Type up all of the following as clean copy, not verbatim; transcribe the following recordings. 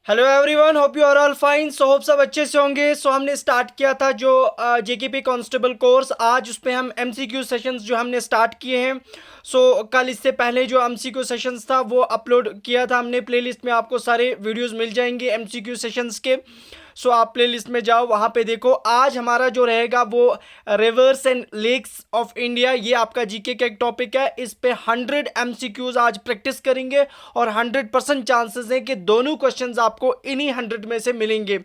Hello everyone, hope you are all fine. So hope सब अच्छे से होंगे। सो हमने स्टार्ट किया था जो जेकेपी कांस्टेबल कोर्स। आज उस पे हम एमसीक्यू सेशंस जो हमने स्टार्ट किए हैं। कल इससे पहले जो एमसीक्यू सेशंस था वो अपलोड किया था हमने प्लेलिस्ट में। आपको सारे वीडियोस मिल जाएंगे एमसीक्यू सेशंस के। आप प्लेलिस्ट में जाओ, वहाँ पे देखो। आज हमारा जो रहेगा वो rivers and lakes of India, ये आपका जीके का एक टॉपिक है। इस पे 100 एमसीक्यूज आज प्रैक्टिस करेंगे और 100% चांसेस हैं कि दोनों क्वेश्चंस आपको इन्हीं 100 में से मिलेंगे।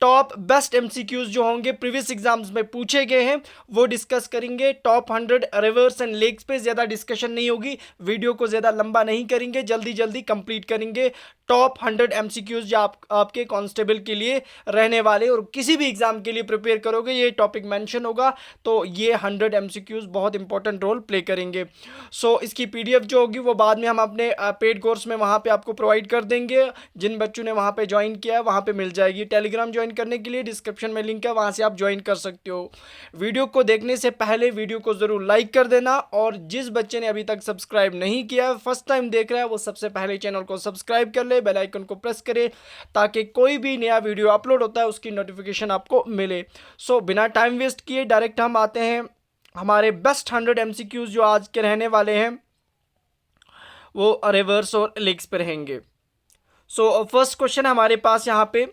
टॉप बेस्ट एमसीक्यूज जो होंगे प्रीवियस एग्जाम्स में पूछे गए हैं वो डिस्कस करेंगे। टॉप 100 रिवर्स एंड लेक्स पे ज़्यादा डिस्कशन नहीं होगी, वीडियो को ज़्यादा लंबा नहीं करेंगे, जल्दी जल्दी कंप्लीट करेंगे। टॉप 100 एमसीक्यूज जो आपके कांस्टेबल के लिए रहने वाले और किसी भी एग्जाम के लिए प्रिपेयर करोगे ये टॉपिक मेंशन होगा, तो ये 100 एमसीक्यूज बहुत इंपॉर्टेंट रोल प्ले करेंगे। इसकी पीडीएफ जो होगी वो बाद में हम अपने पेड कोर्स में वहाँ पे आपको प्रोवाइड कर देंगे। जिन बच्चों ने वहाँ पे ज्वाइन किया है वहाँ पे मिल जाएगी। टेलीग्राम ज्वाइन करने के लिए डिस्क्रिप्शन में लिंक है, वहाँ से आप ज्वाइन कर सकते हो। वीडियो को देखने से पहले वीडियो को ज़रूर लाइक कर देना, और जिस बच्चे ने अभी तक सब्सक्राइब नहीं किया, फर्स्ट टाइम देख रहा है, वो सबसे पहले चैनल को सब्सक्राइब कर ले, बेल आइकन को प्रेस करे ताकि कोई भी नया वीडियो अपलोड होता है उसकी नोटिफिकेशन आपको मिले। बिना टाइम वेस्ट किए डायरेक्ट हम आते हैं हमारे बेस्ट 100 एमसीक्यूज जो आज के रहने वाले हैं वो रिवर्स और लेग्स पे रहेंगे। फर्स्ट क्वेश्चन हमारे पास यहाँ पे,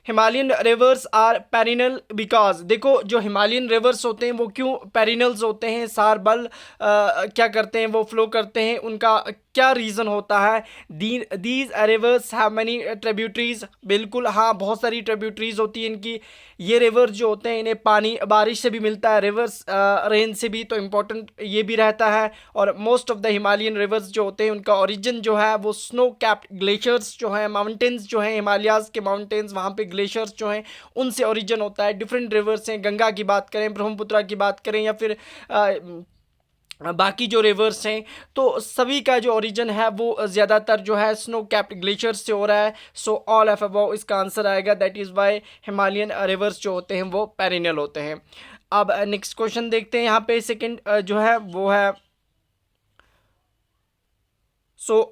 Himalayan rivers are perennial because. देखो, जो हिमालयन रिवर्स होते हैं वो क्यों पेरिनल्स होते हैं, सार बल क्या करते हैं, वो फ्लो करते हैं, उनका क्या रीज़न होता है। These rivers have many tributaries. बिल्कुल हाँ, बहुत सारी ट्रिब्यूटरीज होती हैं इनकी। ये रिवर्स जो होते हैं इन्हें पानी बारिश से भी मिलता है, रिवर्स रेन से भी, तो इम्पोर्टेंट ये भी रहता है। और most of the Himalayan reverse जो होते हैं उनका ओरिजिन जो है वो स्नो कैप्ड ग्लेशियर्स जो हैं, माउंटेन्स जो हैं, हिमालयाज़ के माउंटेन्स, वहाँ पे ग्लेशियर्स जो हैं उनसे ओरिजिन होता है। डिफरेंट रिवर्स हैं, गंगा की बात करें, ब्रह्मपुत्रा की बात करें, या फिर बाकी जो रिवर्स हैं, तो सभी का जो ओरिजिन है वो ज़्यादातर जो है स्नो कैप्ड ग्लेशियर से हो रहा है। ऑल ऑफ अबव इसका आंसर आएगा। That is Y Himalayan reverse जो होते हैं वो पेरिनल होते हैं। अब नेक्स्ट क्वेश्चन देखते हैं। यहाँ पे सेकंड जो है वो है,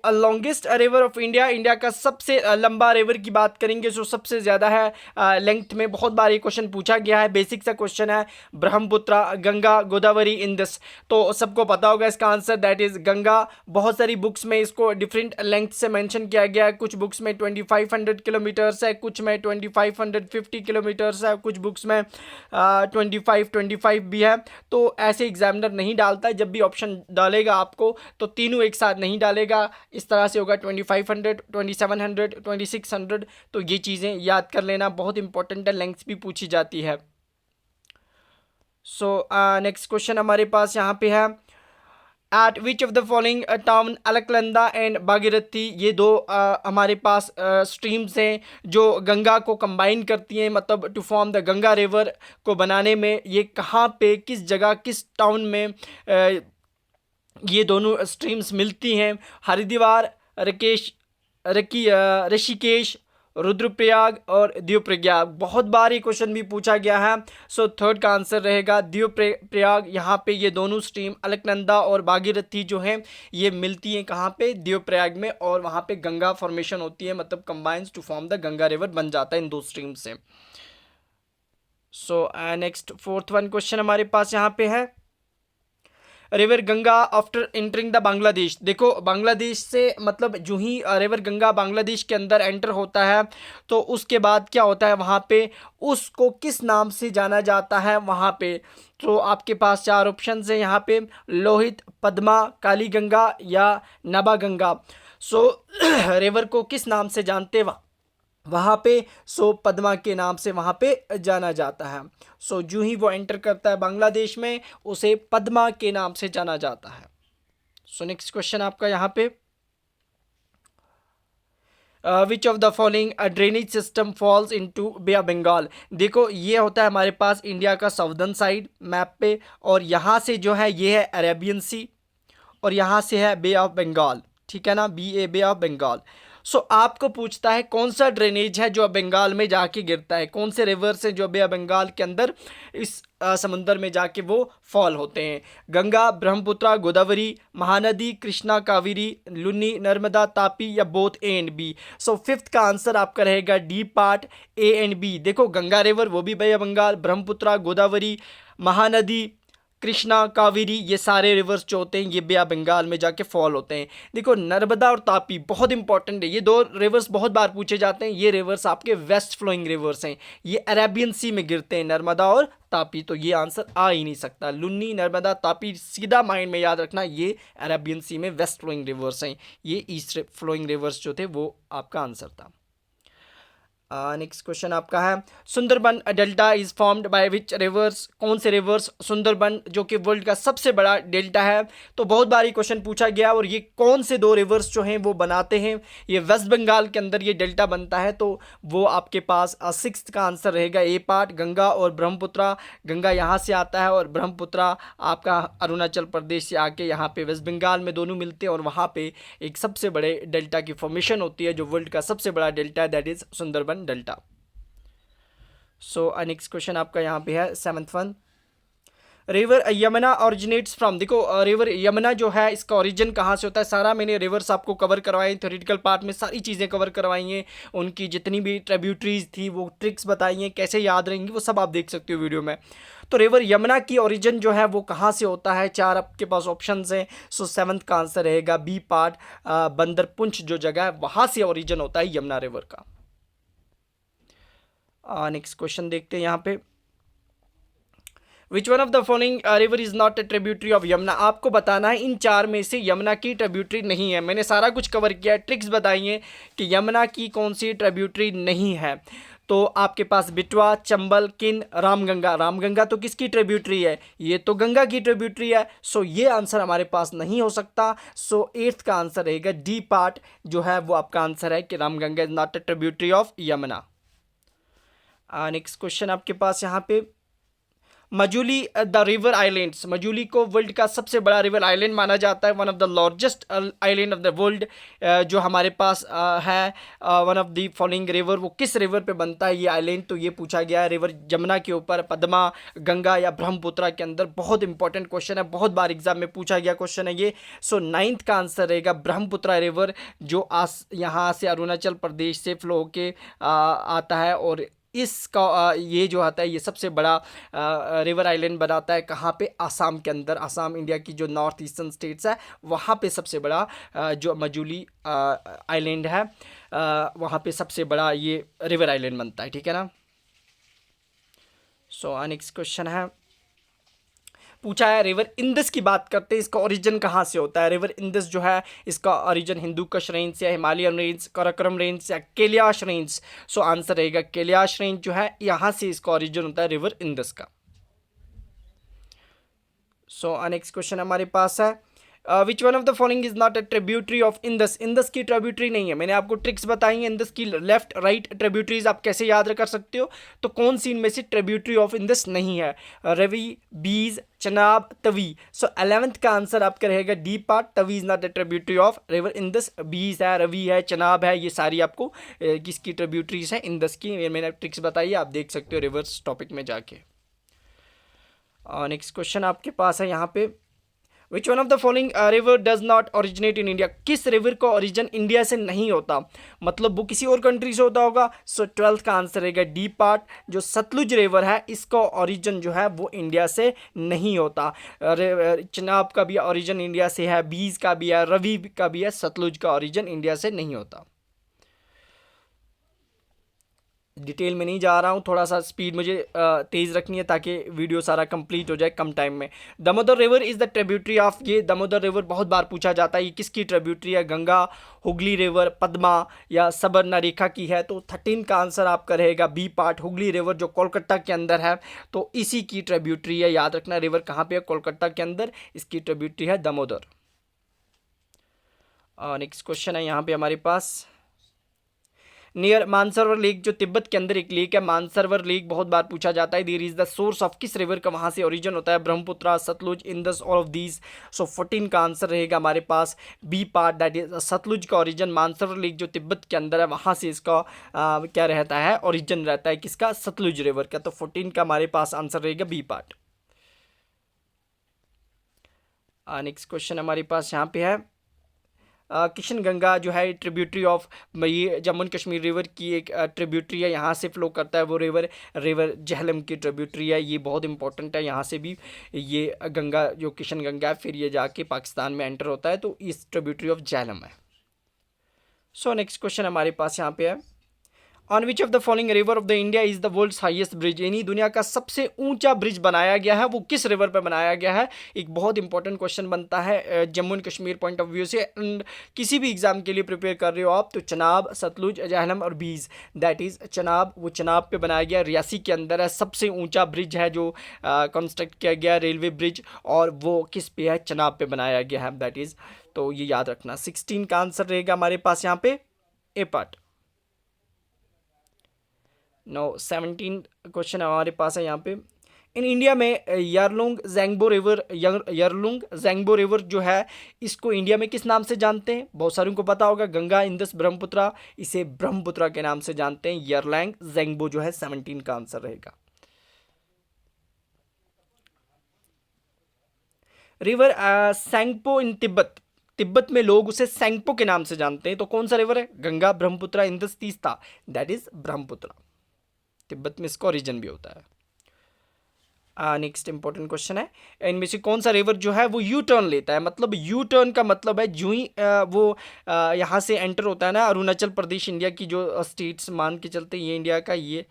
longest river of India, India का सबसे लंबा रिवर की बात करेंगे। सबसे ज़्यादा है लेंथ में, बहुत बार ये क्वेश्चन पूछा गया है, बेसिक सा क्वेश्चन है। ब्रह्मपुत्र, गंगा, गोदावरी, इंदस, तो सबको पता होगा इसका आंसर। That is Ganga. बहुत सारी बुक्स में इसको डिफरेंट लेंथ से मेंशन किया गया है। कुछ बुक्स में 2500 किलोमीटर्स है, कुछ में 2550 किलोमीटर्स है, कुछ बुक्स में 25 भी है। तो ऐसे एग्जामिनर नहीं डालता है, जब भी ऑप्शन डालेगा आपको तो तीनों एक साथ नहीं डालेगा। इस तरह से होगा 2500, 2700, 2600। तो ये चीज़ें याद कर लेना, बहुत इंपॉर्टेंट है, लेंथ्स भी पूछी जाती है। नेक्स्ट क्वेश्चन हमारे पास यहाँ पे है, eight which of the following town Alaknanda and Bhagirathi, ये दो हमारे पास स्ट्रीम्स हैं जो गंगा को कंबाइन करती हैं, मतलब to form the Ganga river को बनाने में। ये कहाँ पे, किस जगह, किस टाउन में ये दोनों स्ट्रीम्स मिलती हैं? हरिद्वार, ऋषिकेश, रुद्रप्रयाग और द्योप्रयाग। बहुत बार ये क्वेश्चन भी पूछा गया है। थर्ड का आंसर रहेगा द्योप्रयाग। यहाँ पे ये दोनों स्ट्रीम अलकनंदा और भागीरथी जो हैं ये मिलती हैं कहाँ पे, द्योप्रयाग में, और वहाँ पे गंगा फॉर्मेशन होती है, मतलब combines to form the Ganga river बन जाता है इन दो स्ट्रीम से। नेक्स्ट फोर्थ वन क्वेश्चन हमारे पास यहाँ पे है, river Ganga after entering the Bangladesh. देखो, बांग्लादेश से मतलब जो ही रिवर गंगा बांग्लादेश के अंदर एंटर होता है तो उसके बाद क्या होता है, वहाँ पे उसको किस नाम से जाना जाता है वहाँ पे। तो आपके पास चार ऑप्शन है यहाँ पे, लोहित, पद्मा, काली गंगा या नबा गंगा। रिवर को किस नाम से जानते वहाँ पे, पद्मा के नाम से वहाँ पे जाना जाता है। जो ही वो एंटर करता है बांग्लादेश में उसे पद्मा के नाम से जाना जाता है। नेक्स्ट क्वेश्चन आपका यहाँ पे, which of the following drainage system falls into bay of Bengal. देखो, ये होता है हमारे पास इंडिया का साउदर्न साइड मैप पे, और यहाँ से जो है ये है अरेबियन सी, और यहाँ से है बे ऑफ बंगाल, ठीक है ना, बे ऑफ बंगाल। सो आपको पूछता है कौन सा ड्रेनेज है जो बंगाल में जाके गिरता है, कौन से रिवर्स हैं जो बे बंगाल के अंदर इस समुंदर में जाके वो फॉल होते हैं। गंगा, ब्रह्मपुत्र, गोदावरी, महानदी, कृष्णा, कावेरी, लुनी, नर्मदा, तापी या both A and B. So fifth का आंसर आपका रहेगा D part, A and B. देखो गंगा रिवर वो भी बे बंगाल, ब्रह्मपुत्र, गोदावरी, महानदी, कृष्णा, कावेरी, ये सारे रिवर्स जो होते हैं ये बे बंगाल में जाके फॉल होते हैं। देखो नर्मदा और तापी बहुत इंपॉर्टेंट है, ये दो रिवर्स बहुत बार पूछे जाते हैं। ये रिवर्स आपके वेस्ट फ्लोइंग रिवर्स हैं, ये अरेबियन सी में गिरते हैं, नर्मदा और तापी। तो ये आंसर आ ही नहीं सकता। लुनी, नर्मदा, तापी सीधा माइंड में याद रखना, ये अरेबियन सी में वेस्ट फ्लोइंग रिवर्स हैं। ये ईस्ट फ्लोइंग रिवर्स जो थे वो आपका आंसर था। नेक्स्ट क्वेश्चन आपका है Sundarban delta is formed by which reverse. कौन से रिवर्स सुंदरबन जो कि वर्ल्ड का सबसे बड़ा डेल्टा है। तो बहुत बार ये क्वेश्चन पूछा गया, और ये कौन से दो रिवर्स जो हैं वो बनाते हैं। ये वेस्ट बंगाल के अंदर ये डेल्टा बनता है, तो वो आपके पास सिक्स्थ का आंसर रहेगा ए पार्ट, गंगा और ब्रह्मपुत्र। गंगा यहाँ से आता है और ब्रह्मपुत्र आपका अरुणाचल प्रदेश से आके यहाँ पे वेस्ट बंगाल में दोनों मिलते हैं, और वहाँ पे एक सबसे बड़े डेल्टा की फॉर्मेशन होती है जो वर्ल्ड का सबसे बड़ा डेल्टा है, that is Sundarban delta. So next question आपका यहाँ पे है seventh one. River Yamuna originates from. देखो रिवर यमुना जो है इसका ओरिजिन कहाँ से होता है। सारा मैंने रिवर्स आपको कवर करवाई, थ्योरेटिकल पार्ट में सारी चीज़ें कवर करवाई हैं, उनकी जितनी भी ट्रिब्यूटरीज थी वो ट्रिक्स बताई हैं, कैसे याद रहेंगी वो सब आप देख सकते हो वीडियो में। तो रिवर यमुना की ओरिजिन जो है वो कहाँ से होता है, चार आपके पास ऑप्शंस हैं। सो सेवंथ का आंसर रहेगा बी पार्ट, बंदरपुंछ जो जगह है वहाँ से ओरिजिन होता है यमुना रिवर का। नेक्स्ट क्वेश्चन देखते हैं यहाँ पे। Which one of the following river is not A tributary of Yamuna. आपको बताना है इन चार में से यमुना की ट्रिब्यूटरी नहीं है। मैंने सारा कुछ कवर किया है, ट्रिक्स बताई हैं कि यमुना की कौन सी ट्रिब्यूटरी नहीं है। तो आपके पास बिटवा, चंबल, किन, रामगंगा। रामगंगा तो किसकी ट्रिब्यूटरी है, ये तो गंगा की ट्रिब्यूटरी है। सो ये आंसर हमारे पास नहीं हो सकता। सो एट्थ का आंसर रहेगा डी पार्ट जो है वो आपका आंसर है कि Ramganga is not A tributary of Yamuna. Next question आपके पास यहाँ पे Majuli the river islands. Majuli को वर्ल्ड का सबसे बड़ा रिवर आइलैंड माना जाता है, one of the largest island of the world. जो हमारे पास है one of the following river, वो किस रिवर पे बनता है ये आइलैंड। तो ये पूछा गया है रिवर जमुना के ऊपर, पद्मा, गंगा या ब्रह्मपुत्र के अंदर। बहुत इंपॉर्टेंट क्वेश्चन है, बहुत बार एग्जाम में पूछा गया क्वेश्चन है ये। सो नाइन्थ का आंसर रहेगा ब्रह्मपुत्र रिवर जो यहाँ से अरुणाचल प्रदेश से फ्लो होके आता है, और इसका ये जो आता है ये सबसे बड़ा रिवर आइलैंड बनाता है कहाँ पे, आसाम के अंदर। आसाम इंडिया की जो नॉर्थ ईस्टर्न स्टेट्स है वहाँ पे सबसे बड़ा जो मजूली आइलैंड है वहाँ पे सबसे बड़ा ये रिवर आइलैंड बनता है, ठीक है ना। सो नेक्स्ट क्वेश्चन है पूछा है रिवर इंदस की बात करते हैं, इसका ओरिजिन कहाँ से होता है। रिवर इंदस जो है इसका ओरिजिन हिंदू कुश रेंज या हिमालयन रेंज, कराकोरम रेंज या कैलाश रेंज। सो आंसर रहेगा कैलाश रेंज जो है यहाँ से इसका ओरिजिन होता है रिवर इंदस का। सो नेक्स्ट क्वेश्चन हमारे पास है which one of the following is not a tributary of Indus. Indus की ट्रिब्यूटरी नहीं है। मैंने आपको ट्रिक्स बताई हैं इंदस की, लेफ्ट राइट ट्रिब्यूटरीज आप कैसे याद कर सकते हो। तो कौन सी इनमें से ट्रिब्यूटरी ऑफ इंदस नहीं है, रवि, बीज, चनाब, तवी। सो 11th का आंसर आपका रहेगा D part, Tawi is not a tributary of river Indus. बीज है, रवि है, चनाब है, ये सारी आपको किसकी ट्रिब्यूटरीज है, इंदस की। मैंने ट्रिक्स बताई, आप देख सकते हो रिवर्स टॉपिक में जाके। नेक्स्ट क्वेश्चन आपके पास है यहाँ पे which one of the following river does not originate in India. किस रिवर का ओरिजिन इंडिया से नहीं होता, मतलब वो किसी और कंट्री से होता होगा। सो 12th का आंसर रहेगा डी पार्ट, जो सतलुज रिवर है इसका ओरिजिन जो है वो इंडिया से नहीं होता। चनाब का भी ओरिजिन इंडिया से है, बीज का भी है, रवि का भी है, सतलुज का ओरिजिन इंडिया से नहीं होता। डिटेल में नहीं जा रहा हूँ, थोड़ा सा स्पीड मुझे तेज़ रखनी है ताकि वीडियो सारा कंप्लीट हो जाए कम टाइम में। Damodar river is the tributary of. ये दामोदर रिवर बहुत बार पूछा जाता है, ये किसकी ट्रिब्यूटरी है, गंगा, हुगली रिवर, पद्मा या सबरनारेखा की है। तो 13 का आंसर आपका रहेगा बी पार्ट, हुगली रिवर जो कोलकाता के अंदर है, तो इसी की ट्रिब्यूटरी है। याद रखना रिवर कहाँ पे है, कोलकाता के अंदर, इसकी ट्रिब्यूटरी है दामोदर। नेक्स्ट क्वेश्चन है यहाँ पे हमारे पास नियर मानसरोवर लेक, जो तिब्बत के अंदर एक लेक है मानसरोवर लेक, बहुत बार पूछा जाता है। There is the source of किस रिवर का वहाँ से ओरिजिन होता है? Brahmaputra, Sutlej, Indus, all of these. So 14 का आंसर रहेगा हमारे पास B part, that is Sutlej का ओरिजिन मानसरोवर लेक जो तिब्बत के अंदर है वहाँ से इसका क्या रहता है? ओरिजिन रहता है किसका? सतलुज रिवर का। तो 14 का हमारे पास आंसर रहेगा बी पार्ट। नेक्स्ट क्वेश्चन हमारे पास यहाँ पे है किशन गंगा जो है ट्रिब्यूटरी ऑफ, ये जम्मू एंड कश्मीर रिवर की एक ट्रिब्यूटरी है, यहाँ से फ्लो करता है वो रिवर झेलम की ट्रिब्यूटरी है। ये बहुत इंपॉर्टेंट है, यहाँ से भी ये गंगा जो किशन गंगा है फिर ये जाके पाकिस्तान में एंटर होता है, तो इस ट्रिब्यूटरी ऑफ झेलम है। सो नेक्स्ट क्वेश्चन हमारे पास यहाँ पे है on which of the following river of the India is the world's highest bridge, यानी दुनिया का सबसे ऊंचा ब्रिज बनाया गया है वो किस रिवर पे बनाया गया है? एक बहुत इंपॉर्टेंट क्वेश्चन बनता है Jammu and Kashmir point of view से, एंड किसी भी एग्जाम के लिए प्रिपेयर कर रहे हो आप तो चनाब, सतलुज, झेलम और बीज, दैट इज चनाब, वो चनाब पे बनाया गया, रियासी के अंदर है, सबसे ऊंचा ब्रिज है जो कंस्ट्रक्ट किया गया रेलवे ब्रिज, और वो किस पे है? चनाब पे बनाया गया है, दैट इज। तो ये याद रखना। 16 का आंसर रहेगा हमारे पास यहाँ पे ए पार्ट। नो 17 क्वेश्चन हमारे पास है यहाँ पे इन इंडिया में यारलुंग जेंगबो रिवर, यारलुंग जेंगबो रिवर जो है इसको इंडिया में किस नाम से जानते हैं? बहुत सारों को पता होगा, गंगा, इंदस, ब्रह्मपुत्र, इसे ब्रह्मपुत्र के नाम से जानते हैं। यारलैंग जेंगबो जो है 17 का आंसर रहेगा। रिवर सेंगपो इन तिब्बत, तिब्बत में लोग उसे सेंगपो के नाम से जानते हैं, तो कौन सा रिवर है? Ganga, Brahmaputra, Indus, Teesta, that is Brahmaputra. Tibet में इसका ओरिजिन भी होता है। नेक्स्ट इंपॉर्टेंट क्वेश्चन है इनमें से कौन सा रिवर जो है वो यू टर्न लेता है? मतलब यू टर्न का मतलब है जो ही वो यहाँ से एंटर होता है ना, अरुणाचल प्रदेश इंडिया की जो स्टेट्स मान के चलते हैं, ये इंडिया का, ये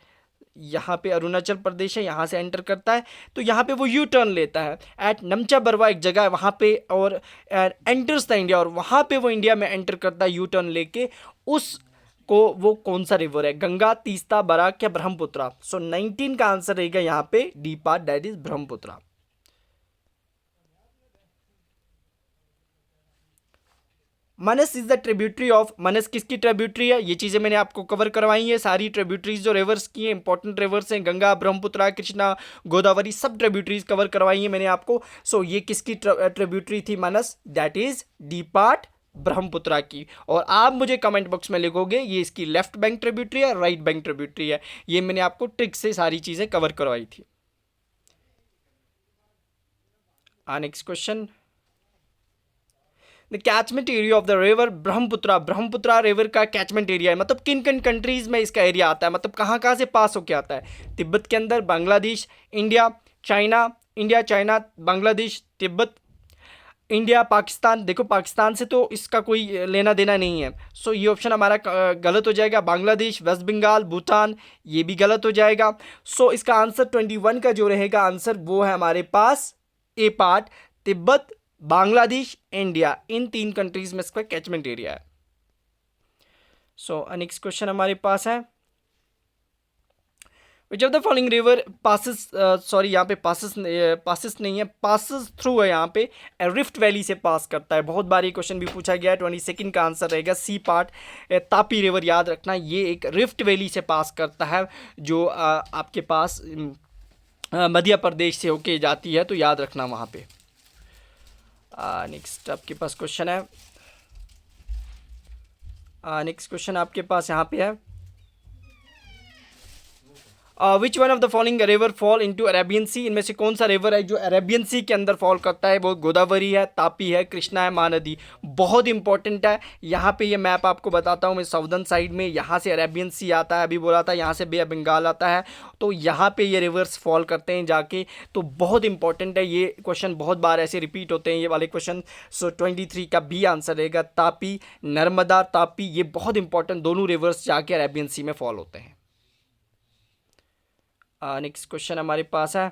यहाँ पे अरुणाचल प्रदेश है, यहाँ से एंटर करता है तो यहाँ पे वो यू टर्न लेता है एट नमचा बरवा, एक जगह है वहाँ पे, और एंटर्स द इंडिया, और वहाँ पे वो इंडिया में एंटर करता है यू टर्न लेके। उस को वो कौन सा रिवर है? गंगा, तीस्ता, बराक या ब्रह्मपुत्र? सो 19 का आंसर रहेगा यहाँ पे D part, that is Brahmaputra. Manas is the tributary of, मनस किसकी ट्रिब्यूटरी है? ये चीजें मैंने आपको कवर करवाई है, सारी ट्रिब्यूटरीज जो रिवर्स की हैं, इंपॉर्टेंट रिवर्स हैं, गंगा, ब्रह्मपुत्र, कृष्णा, गोदावरी, सब ट्रिब्यूटरीज कवर करवाई है मैंने आपको। सो ये किसकी ट्रिब्यूटरी थी? मनस, that is D part Brahmaputra की। और आप मुझे कमेंट बॉक्स में लिखोगे ये इसकी लेफ्ट बैंक ट्रिब्यूटरी है, राइट बैंक ट्रिब्यूटरी है। ये मैंने आपको ट्रिक से सारी चीजें कवर करवाई थी। Next question, the catchment area of the river Brahmaputra, Brahmaputra river का कैचमेंट एरिया है, मतलब किन किन कंट्रीज में इसका एरिया आता है, मतलब कहाँ कहाँ से पास होके आता है? तिब्बत के अंदर, Bangladesh, India, China, India, China, Bangladesh, Tibet, India, Pakistan. देखो पाकिस्तान से तो इसका कोई लेना देना नहीं है, सो ये ऑप्शन हमारा गलत हो जाएगा। बांग्लादेश, वेस्ट बंगाल, भूटान, ये भी गलत हो जाएगा। सो इसका आंसर 21 का जो रहेगा आंसर वो है हमारे पास ए पार्ट, तिब्बत, बांग्लादेश, इंडिया, इन 3 कंट्रीज में इसका कैचमेंट एरिया है। सो नेक्स्ट क्वेश्चन हमारे पास है which of the following river passes, sorry यहाँ पे पासिस नहीं है, पासिस थ्रू है, यहाँ पे रिफ्ट वैली से पास करता है। बहुत बार ये क्वेश्चन भी पूछा गया है। 22 का आंसर रहेगा सी पार्ट, तापी रिवर। याद रखना ये एक रिफ्ट वैली से पास करता है जो आपके पास मध्य प्रदेश से होके जाती है, तो याद रखना वहाँ पे। नेक्स्ट आपके पास क्वेश्चन है, नेक्स्ट क्वेश्चन आपके पास यहाँ पे है which one of the following river fall into Arabian sea, इनमें से कौन सा रिवर है जो अरेबियन सी के अंदर फॉल करता है? वो गोदावरी है, तापी है, कृष्णा है, महानदी। बहुत इंपॉर्टेंट है। यहाँ पे ये मैप आपको बताता हूँ मैं, साउदर्न साइड में यहाँ से अरेबियन सी आता है, अभी बोला था, यहाँ से बे ऑफ बंगाल आता है, तो यहाँ पे ये रिवर्स फॉल करते हैं जाके, तो बहुत इंपॉर्टेंट है। ये क्वेश्चन बहुत बार ऐसे रिपीट होते हैं ये वाले क्वेश्चन। सो 23 का बी आंसर रहेगा तापी, नर्मदा, तापी, ये बहुत इंपॉर्टेंट, दोनों रिवर्स जाके अरेबियन सी में फॉल होते हैं। नेक्स्ट क्वेश्चन हमारे पास है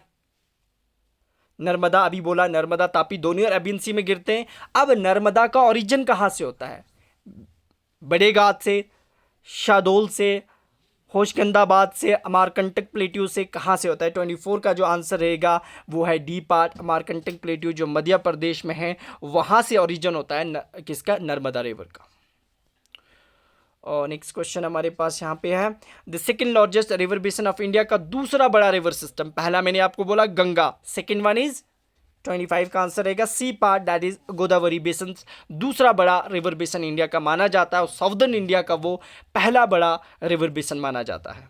नर्मदा, अभी बोला नर्मदा, तापी दोनों अरेबियन सी में गिरते हैं। अब नर्मदा का ओरिजिन कहाँ से होता है? बड़े घाट से, शाहडोल से, होशंगाबाद से, अमारकंटक प्लेट्यू से, कहाँ से होता है? 24 का जो आंसर रहेगा वो है डी पार्ट, अमारकंटक प्लेट्यू जो मध्य प्रदेश में है, वहाँ से ओरिजिन होता है किसका? नर्मदा रिवर का। और नेक्स्ट क्वेश्चन हमारे पास यहाँ पे है, the second largest river basin of India का दूसरा बड़ा रिवर सिस्टम, पहला मैंने आपको बोला गंगा, सेकंड वन इज 25 का आंसर रहेगा C part, that is Godavari basin दूसरा बड़ा रिवर बेसिन इंडिया का माना जाता है और साउदर्न इंडिया का वो पहला बड़ा रिवर बेसिन माना जाता है।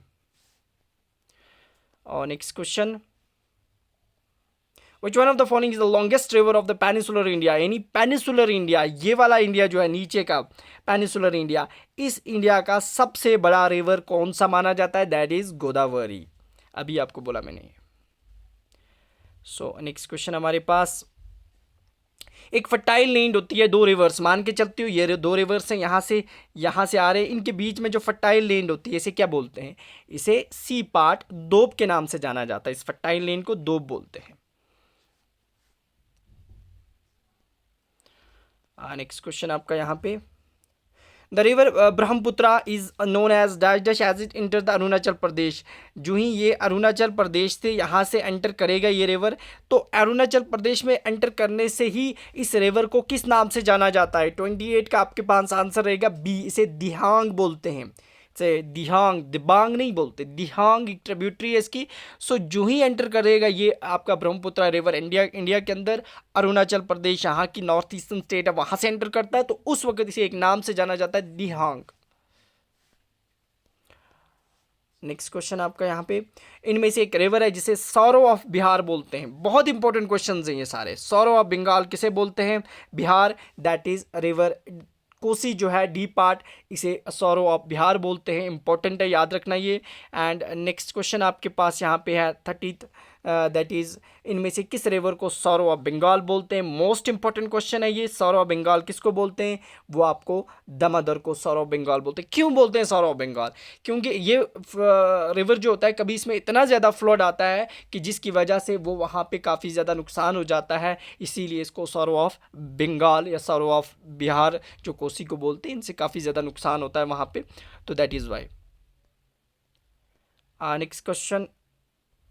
और next question, Which one of the following is the longest river of the peninsular India? यानी peninsular India, ये वाला इंडिया जो है नीचे का peninsular India, इस इंडिया का सबसे बड़ा रिवर कौन सा माना जाता है? दैट इज गोदावरी, अभी आपको बोला मैंने। सो नेक्स्ट क्वेश्चन हमारे पास, एक फर्टाइल लैंड होती है, दो रिवर्स मान के चलती हूँ, ये दो रिवर्स हैं, यहाँ से आ रहे हैं, इनके बीच में जो फर्टाइल लैंड होती है इसे क्या बोलते हैं? इसे सी पार्ट, दोब के नाम से जाना जाता है, इस फर्टाइल लैंड को दोब बोलते हैं। नेक्स्ट क्वेश्चन आपका यहाँ पे, the river Brahmaputra is known as dash dash as it enter the Arunachal Pradesh. जो ही ये अरुणाचल प्रदेश से यहाँ से एंटर करेगा ये रिवर, तो अरुणाचल प्रदेश में एंटर करने से ही इस रिवर को किस नाम से जाना जाता है? 28 का आपके पास आंसर रहेगा बी, इसे दिहांग बोलते हैं, से दिहांग, दिबांग नहीं बोलते, दिहांग एक ट्रिब्यूटरी है इसकी। सो जो ही एंटर करेगा ये आपका ब्रह्मपुत्र रिवर इंडिया के अंदर, अरुणाचल प्रदेश यहाँ की नॉर्थ ईस्टर्न स्टेट है वहाँ से एंटर करता है, तो उस वक्त इसे एक नाम से जाना जाता है, दिहांग। नेक्स्ट क्वेश्चन आपका यहाँ पे, इनमें से एक रिवर है जिसे सौरो ऑफ बिहार बोलते हैं, बहुत इंपॉर्टेंट क्वेश्चन हैं ये सारे। सौरो ऑफ बंगाल किसे बोलते हैं? Bihar, that is river Kosi जो है डी पार्ट, इसे सौरो ऑफ बिहार बोलते हैं, इंपॉर्टेंट है, याद रखना ये। एंड नेक्स्ट क्वेश्चन आपके पास यहाँ पे है 30th, दैट इज, इनमें से किस रिवर को सौरो ऑफ बंगाल बोलते हैं? मोस्ट इंपॉर्टेंट क्वेश्चन है ये। सौरो ऑफ बंगाल किसको बोलते हैं? वो आपको दामोदर को सौरो ऑफ बंगाल बोलते हैं। क्यों बोलते हैं सौरो ऑफ बंगाल? क्योंकि ये रिवर जो होता है कभी इसमें इतना ज़्यादा फ्लड आता है कि जिसकी वजह से वो वहाँ पे काफ़ी ज़्यादा नुकसान हो जाता है, इसीलिए इसको सौरो ऑफ बंगाल या सौरो ऑफ बिहार जो कोसी को बोलते हैं, इनसे काफ़ी ज़्यादा नुकसान होता है वहाँ पे, तो that is why. Next question,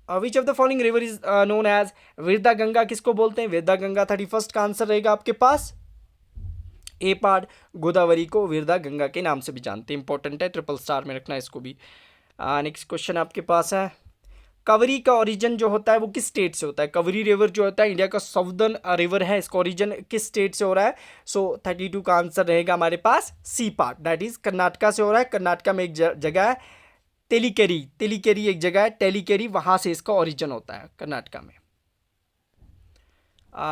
which of the following river is known as Vriddha Ganga, किसको बोलते हैं? विरदा गंगा 31st का आंसर रहेगा आपके पास ए पार्ट, गोदावरी को विरदा गंगा के नाम से भी जानते हैं, इंपॉर्टेंट है, ट्रिपल स्टार में रखना है इसको भी। नेक्स्ट क्वेश्चन आपके पास है, कावेरी का ओरिजिन जो होता है वो किस स्टेट से होता है? कावेरी रिवर जो होता है इंडिया का साउदर्न रिवर है, इसका ओरिजिन किस स्टेट से हो रहा है? सो 32 का आंसर रहेगा हमारे पास C part, that is Karnataka से हो रहा है। कर्नाटका में एक जगह है तेलिकेरी एक जगह है, टेलीकेरी, वहाँ से इसका ओरिजिन होता है कर्नाटका में।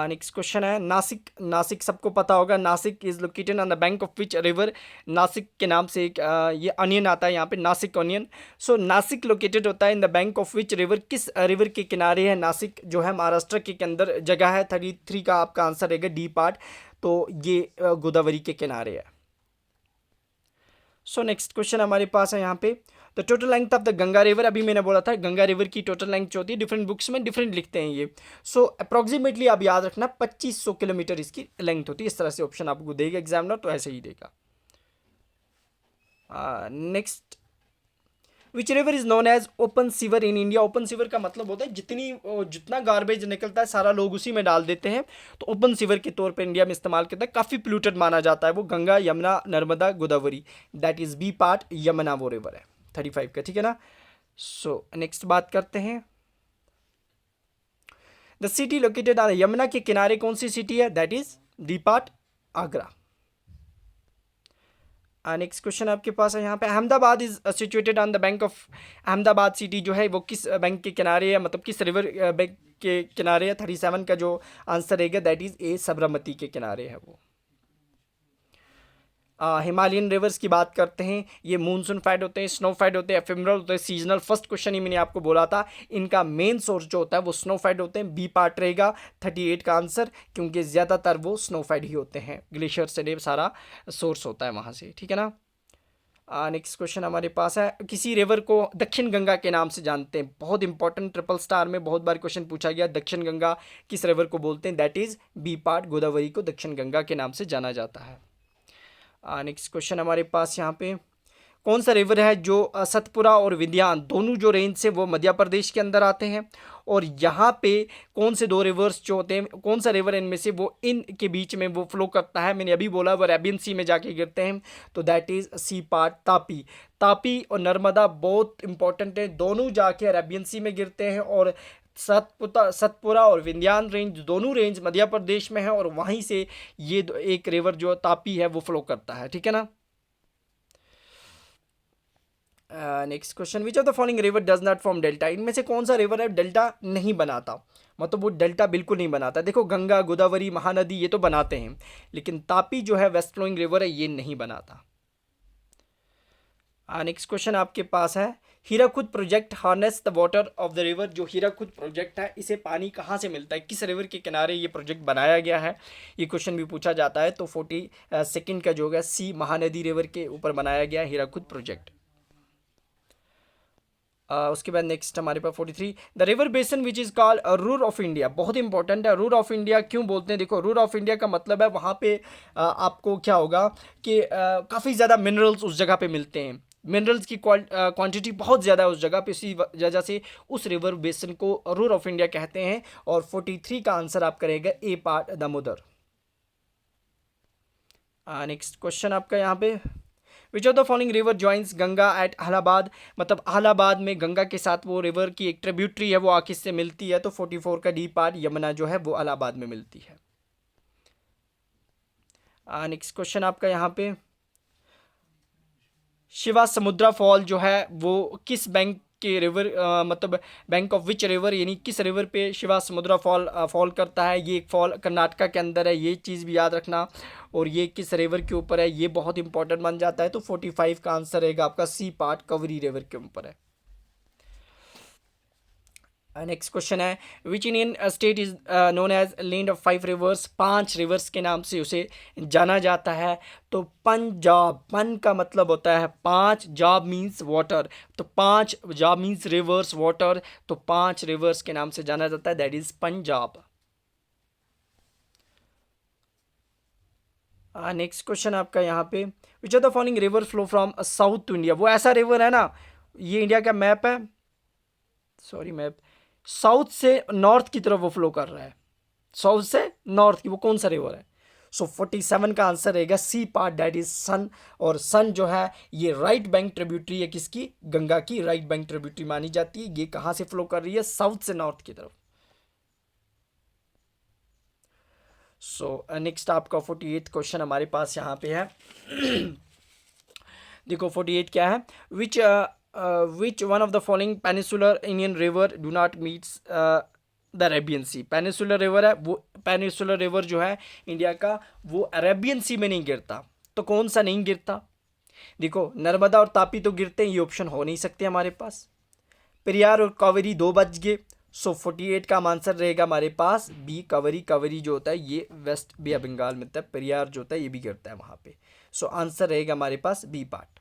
नेक्स्ट क्वेश्चन है, नासिक सबको पता होगा, Nashik is located on the bank of which river? Nashik के नाम से एक ये अनियन आता है यहाँ पे, नासिक अनियन। सो नासिक लोकेटेड होता है in the bank of which river, किस रिवर के किनारे है नासिक? जो है महाराष्ट्र के अंदर जगह है। 33 का आपका आंसर रहेगा डी पार्ट, तो ये गोदावरी के किनारे है। सो नेक्स्ट क्वेश्चन हमारे पास है यहाँ पे, the total length of the Ganga river, अभी मैंने बोला था गंगा रिवर की टोटल लेंथ जो होती है डिफरेंट बुक्स में डिफरेंट लिखते हैं ये। सो अप्रॉक्सीमेटली आप याद रखना 2500 किलोमीटर इसकी लेंथ होती है, इस तरह से ऑप्शन आपको देगा एग्जामिनर, तो ऐसे ही देगा। Next, which river is known as open sewer in India? Open sewer का मतलब होता है जितना गार्बेज निकलता है सारा लोग उसी में डाल देते हैं, तो ओपन सीवर के तौर पे इंडिया में इस्तेमाल करता है, काफ़ी पोल्यूटेड माना जाता है वो, Ganga, Yamuna, Narmada, Godavari, that is B part, Yamuna वो रिवर है 35 का, ठीक है ना। सो नेक्स्ट बात करते हैं, the city located on Yamuna के किनारे कौन सी सिटी है? That is D part, Agra. Next question आपके पास है यहाँ पे, Ahmedabad is situated on the bank of, Ahmedabad city जो है वो किस बैंक के किनारे है, मतलब किस रिवर बैंक के किनारे है? 37 का जो आंसर रहेगा दैट इज ए, साबरमती के किनारे है वो। हिमालयन रिवर्स की बात करते हैं, ये मूनसून फेड होते हैं, स्नो फेड होते हैं, एफिमरल होते हैं, सीजनल। फर्स्ट क्वेश्चन ही मैंने आपको बोला था, इनका मेन सोर्स जो होता है वो स्नो फेड होते हैं, बी पार्ट रहेगा 38 का आंसर, क्योंकि ज़्यादातर वो स्नो फेड ही होते हैं, ग्लेशियर से सारा सोर्स होता है वहाँ से, ठीक है ना। नेक्स्ट क्वेश्चन हमारे पास है, किसी रिवर को दक्षिण गंगा के नाम से जानते हैं, बहुत इंपॉर्टेंट, ट्रिपल स्टार में बहुत बार क्वेश्चन पूछा गया, दक्षिण गंगा किस रिवर को बोलते हैं? That is B part, Godavari को दक्षिण गंगा के नाम से जाना जाता है। नेक्स्ट क्वेश्चन हमारे पास यहाँ पे, कौन सा रिवर है जो सतपुरा और विंध्यान दोनों जो रेंज से वो मध्य प्रदेश के अंदर आते हैं, और यहाँ पे कौन से दो रिवर्स जो होते हैं, कौन सा रिवर इनमें से वो इन के बीच में वो फ्लो करता है, मैंने अभी बोला वो अरेबियन सी में जाके गिरते हैं, तो that is C part Tapi. Tapi और नर्मदा बहुत इंपॉर्टेंट है, दोनों जाके अरेबियन सी में गिरते हैं, और सतपुरा और विंध्यान रेंज दोनों रेंज मध्य प्रदेश में है, और वहीं से ये एक रिवर जो तापी है वो फ्लो करता है, ठीक है ना। Next question, which of the following river does not form delta, इनमें से कौन सा रिवर है डेल्टा नहीं बनाता, मतलब वो डेल्टा बिल्कुल नहीं बनाता। देखो गंगा, गोदावरी, महानदी ये तो बनाते हैं, लेकिन तापी जो है वेस्ट फ्लोइंग रिवर है ये नहीं बनाता। नेक्स्ट क्वेश्चन आपके पास है, Hirakud project harness the water of the river, जो हीराकुद प्रोजेक्ट है इसे पानी कहाँ से मिलता है, किस रिवर के किनारे ये प्रोजेक्ट बनाया गया है, ये क्वेश्चन भी पूछा जाता है। तो 42 का जो होगा सी, महानदी रिवर के ऊपर बनाया गया है हीराकुद प्रोजेक्ट। उसके बाद नेक्स्ट हमारे पास 43, द रिवर बेसन which is called Ruhr of India, बहुत इंपॉर्टेंट है। रूर ऑफ इंडिया क्यों बोलते हैं, देखो रूर ऑफ इंडिया का मतलब है वहाँ पे आपको क्या होगा कि काफ़ी ज़्यादा मिनरल्स उस जगह पे मिलते हैं, मिनरल्स की क्वांटिटी बहुत ज़्यादा है उस जगह पे, इसी वजह से उस रिवर बेसन को रूर ऑफ इंडिया कहते हैं। और 43 का आंसर आप करेंगे A part Damodar. Next question आपका यहाँ पे, which of the following river joins Ganga at Allahabad, मतलब अलाहाबाद में गंगा के साथ वो रिवर की एक ट्रिब्यूटरी है वो आखिर से मिलती है, तो 44 का डी पार्ट यमुना जो है वो अलाहाबाद में मिलती है। नेक्स्ट क्वेश्चन आपका यहाँ पे, शिवा समुद्रा फॉल जो है वो किस बैंक के रिवर मतलब बैंक ऑफ विच रिवर, यानी किस रिवर पे शिवा समुद्रा फॉल करता है, ये एक फॉल कर्नाटका के अंदर है, ये चीज़ भी याद रखना, और ये किस रिवर के ऊपर है ये बहुत इंपॉर्टेंट बन जाता है। तो 45 का आंसर रहेगा आपका सी पार्ट, कवरी रिवर के ऊपर है। नेक्स्ट क्वेश्चन है, which Indian state is known as land of 5 rivers, 5 rivers के नाम से उसे जाना जाता है। तो पंजाब, पन का मतलब होता है 5, जाब मीन्स वाटर, तो 5 जाब मीन्स रिवर्स वाटर, तो 5 रिवर्स के नाम से जाना जाता है, that is Punjab. Next question आपका यहाँ पे, which are the following river flow from south to India, वो ऐसा रिवर है ना, ये इंडिया का मैप है, सॉरी मैप, साउथ से नॉर्थ की तरफ वो फ्लो कर रहा है, साउथ से नॉर्थ की, वो कौन सा रिवर है। सो 47 का आंसर रहेगा सी पार्ट, दैट इज सन, और सन जो है ये राइट बैंक ट्रिब्यूटरी है, किसकी, गंगा की राइट बैंक ट्रिब्यूटरी मानी जाती है। ये कहाँ से फ्लो कर रही है, साउथ से नॉर्थ की तरफ। सो नेक्स्ट आपका 48 क्वेश्चन हमारे पास यहाँ पे है देखो 48 क्या है, which one of the following peninsular Indian river do not meets the Arabian sea, peninsular river है वो, पेनिसुलर रिवर जो है इंडिया का वो अरेबियन सी में नहीं गिरता, तो कौन सा नहीं गिरता, देखो नर्मदा और तापी तो गिरते हैं, ये ऑप्शन हो नहीं सकते हमारे पास, पेरियार और कावेरी 2 बच गए। सो 48 का आंसर रहेगा हमारे पास बी, कावेरी, कावेरी जो होता है ये वेस्ट बे ऑफ बंगाल में होता है, पेरियार जो होता है ये भी गिरता है वहाँ पे। सो आंसर रहेगा हमारे पास बी पार्ट,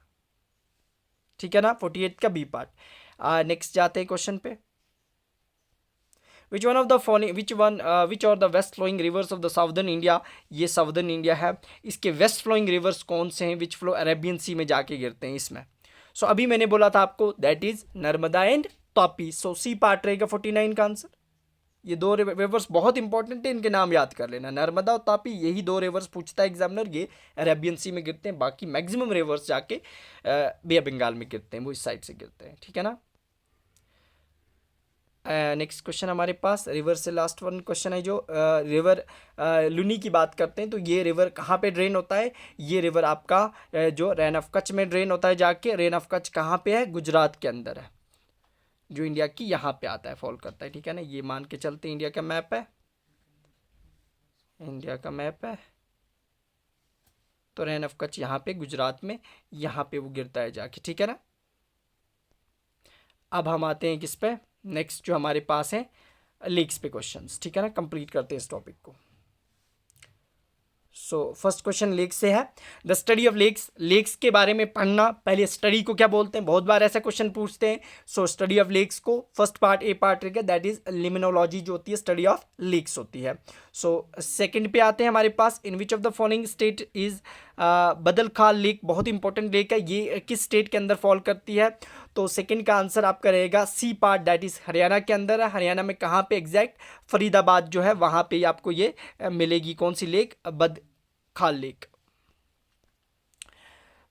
ठीक है ना, 48 का बी पार्ट। नेक्स्ट जाते हैं क्वेश्चन पे, which one of the following which are the west flowing rivers of the southern India, ये साउदर्न इंडिया है, इसके वेस्ट फ्लोइंग रिवर्स कौन से हैं विच फ्लो अरेबियन सी में जाके गिरते हैं इसमें। सो अभी मैंने बोला था आपको that is Narmada and Tapi, so C part रहेगा 49 का आंसर। ये 2 रिवर्स बहुत इंपॉर्टेंट है, इनके नाम याद कर लेना, नर्मदा और तापी, यही 2 रिवर्स पूछता है एग्जामिनर, ये अरेबियन सी में गिरते हैं, बाकी मैक्सिमम रिवर्स जाके बे ऑफ बंगाल में गिरते हैं, वो इस साइड से गिरते हैं, ठीक है ना। नेक्स्ट क्वेश्चन हमारे पास रिवर से लास्ट वन क्वेश्चन है, जो रिवर लुनी की बात करते हैं, तो ये रिवर कहाँ पे ड्रेन होता है, ये रिवर आपका जो रेन ऑफ कच्छ में ड्रेन होता है जाके, रेन ऑफ कच्छ कहाँ पे है, गुजरात के अंदर है, जो इंडिया की यहाँ पे आता है, फॉल करता है, ठीक है ना, ये मान के चलते इंडिया का मैप है, इंडिया का मैप है, तो रेन ऑफ कच्छ यहाँ पे गुजरात में, यहाँ पे वो गिरता है जाके, ठीक है ना। अब हम आते हैं किस पे, नेक्स्ट जो हमारे पास है लेक्स पे क्वेश्चंस, ठीक है ना, कंप्लीट करते हैं इस टॉपिक को। सो फर्स्ट क्वेश्चन लेक्स से है, the study of lakes, lakes के बारे में पढ़ना, पहले स्टडी को क्या बोलते हैं, बहुत बार ऐसा क्वेश्चन पूछते हैं। सो स्टडी ऑफ लेक्स को फर्स्ट पार्ट ए पार्ट रहेगा, दैट इज लिमिनोलॉजी जो होती है, स्टडी ऑफ लेक्स होती है। सो सेकंड पे आते हैं हमारे पास, in which of the following state is Badkhal lake, बहुत इंपॉर्टेंट लेक है, ये किस स्टेट के अंदर फॉल करती है, तो सेकंड का आंसर आपका रहेगा C part, that is Haryana के अंदर है। हरियाणा में कहाँ पे एग्जैक्ट? फरीदाबाद जो है वहाँ पे आपको ये मिलेगी। कौन सी lake? Badkhal lake.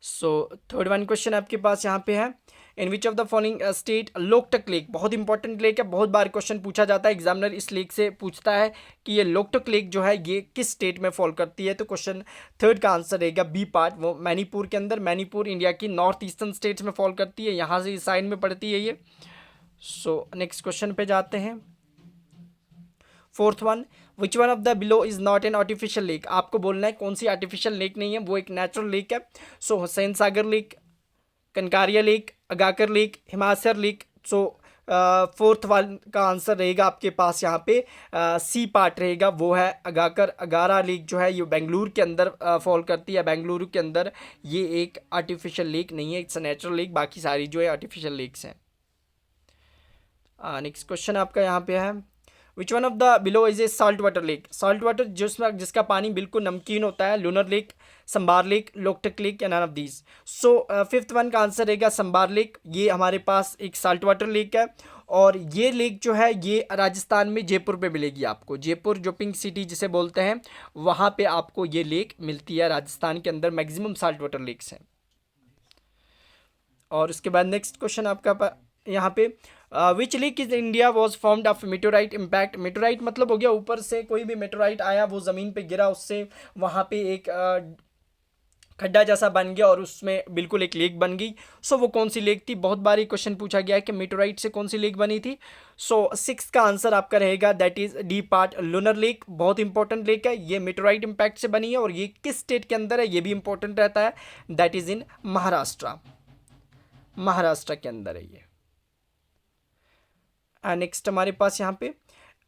So third one question आपके पास यहाँ पे है, in which of the following state Loktak lake, बहुत इंपॉर्टेंट लेक है, बहुत बार क्वेश्चन पूछा जाता है, एग्जामिनर इस लेक से पूछता है कि ये लोकटक लेक जो है ये किस स्टेट में फॉल करती है। तो क्वेश्चन थर्ड का आंसर रहेगा बी पार्ट, वो मणिपुर के अंदर, मणिपुर इंडिया की नॉर्थ ईस्टर्न स्टेट्स में फॉल करती है, यहाँ से इस साइड में पड़ती है ये। सो नेक्स्ट क्वेश्चन पे जाते हैं। Fourth one, which one of the below is not an artificial lake, आपको बोलना है कौन सी आर्टिफिशियल लेक नहीं है, वो एक नेचुरल लेक है। सो Hussain Sagar lake, कनकारिया lake, अगाकर lake, हिमासर lake. सो फोर्थ वन का आंसर रहेगा आपके पास यहाँ पे सी पार्ट रहेगा, वो है अगाकर अगारा लेक जो है ये बेंगलुरु के अंदर फॉल करती है, बेंगलुरु के अंदर। ये एक आर्टिफिशियल लेक नहीं है, इट्स अ नेचुरल लेक, बाकी सारी जो है आर्टिफिशियल लेक्स हैं। नेक्स्ट क्वेश्चन आपका यहाँ पे है, which one of the below is a salt water lake, salt water जिसका पानी बिल्कुल नमकीन होता है, Lonar lake, Sambhar lake, Loktak lake या none of these. So fifth one का आंसर रहेगा संबार लेक, ये हमारे पास एक सॉल्ट वाटर लेक है, और ये लेक जो है ये राजस्थान में जयपुर पे मिलेगी आपको, जयपुर जो पिंक सिटी जिसे बोलते हैं वहाँ पे आपको ये लेक मिलती है, राजस्थान के अंदर मैक्सिमम सॉल्ट वाटर लेक्स हैं। और उसके बाद नेक्स्ट क्वेश्चन आपका यहाँ पे, which lake is India was formed of meteorite impact, meteorite मतलब हो गया ऊपर से कोई भी मेटोराइट आया वो ज़मीन पे गिरा, उससे वहाँ पे एक खड्डा जैसा बन गया और उसमें बिल्कुल एक लेक बन गई। सो वो कौन सी लेक थी? बहुत बार क्वेश्चन पूछा गया है कि मेटोराइट से कौन सी लेक बनी थी। सो सिक्स का आंसर आपका रहेगा that is D part lunar lake, बहुत इंपॉर्टेंट लेक है, ये मेटोराइट इम्पैक्ट से बनी है, और ये किस स्टेट के अंदर है ये भी इंपॉर्टेंट रहता है, that is in Maharashtra, Maharashtra के अंदर है ये। नेक्स्ट हमारे पास यहाँ पे,